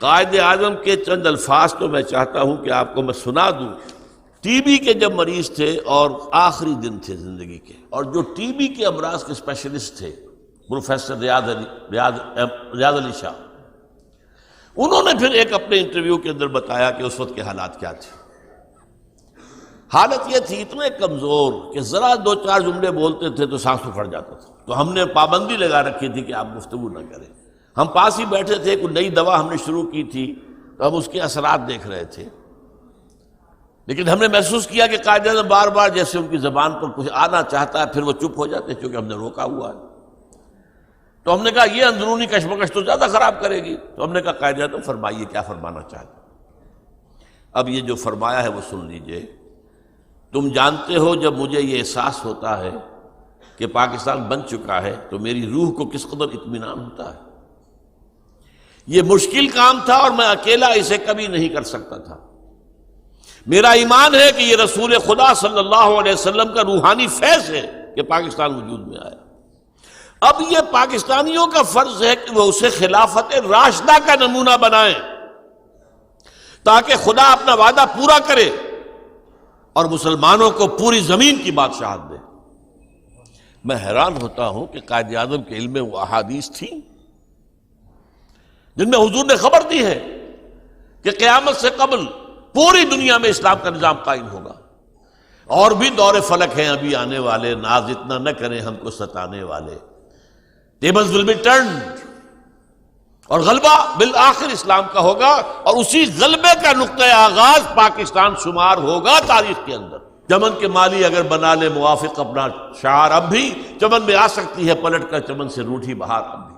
قائد اعظم کے چند الفاظ تو میں چاہتا ہوں کہ آپ کو میں سنا دوں۔ ٹی بی کے جب مریض تھے اور آخری دن تھے زندگی کے، اور جو ٹی بی کے امراض کے اسپیشلسٹ تھے پروفیسر ریاض علی شاہ، انہوں نے پھر ایک اپنے انٹرویو کے اندر بتایا کہ اس وقت کے حالات کیا تھے۔ حالت یہ تھی اتنے کمزور کہ ذرا دو چار جملے بولتے تھے تو سانس میں پھڑ جاتا تھا، تو ہم نے پابندی لگا رکھی تھی کہ آپ گفتگو نہ کریں۔ ہم پاس ہی بیٹھے تھے، کوئی نئی دوا ہم نے شروع کی تھی تو ہم اس کے اثرات دیکھ رہے تھے، لیکن ہم نے محسوس کیا کہ قائد اعظم بار بار جیسے ان کی زبان پر کچھ آنا چاہتا ہے پھر وہ چپ ہو جاتے ہیں، چونکہ ہم نے روکا ہوا ہے۔ تو ہم نے کہا یہ اندرونی کشمکش تو زیادہ خراب کرے گی، تو ہم نے کہا قائد اعظم فرمائیے کیا فرمانا چاہتے ہیں۔ اب یہ جو فرمایا ہے وہ سن لیجئے۔ تم جانتے ہو جب مجھے یہ احساس ہوتا ہے کہ پاکستان بن چکا ہے تو میری روح کو کس قدر اطمینان ہوتا ہے۔ یہ مشکل کام تھا اور میں اکیلا اسے کبھی نہیں کر سکتا تھا۔ میرا ایمان ہے کہ یہ رسول خدا صلی اللہ علیہ وسلم کا روحانی فیض ہے کہ پاکستان وجود میں آیا۔ اب یہ پاکستانیوں کا فرض ہے کہ وہ اسے خلافت راشدہ کا نمونہ بنائیں تاکہ خدا اپنا وعدہ پورا کرے اور مسلمانوں کو پوری زمین کی بادشاہت دے۔ میں حیران ہوتا ہوں کہ قائد اعظم کے علم میں وہ احادیث تھیں جن میں حضور نے خبر دی ہے کہ قیامت سے قبل پوری دنیا میں اسلام کا نظام قائم ہوگا، اور بھی دور فلک ہیں ابھی آنے والے، ناز اتنا نہ کریں ہم کو ستانے والے۔ tables will be turned، اور غلبہ بالآخر اسلام کا ہوگا، اور اسی غلبے کا نقطہ آغاز پاکستان شمار ہوگا تاریخ کے اندر۔ چمن کے مالی اگر بنا لے موافق اپنا شعار، اب بھی چمن میں آ سکتی ہے پلٹ کر چمن سے روٹھی بہار اب بھی۔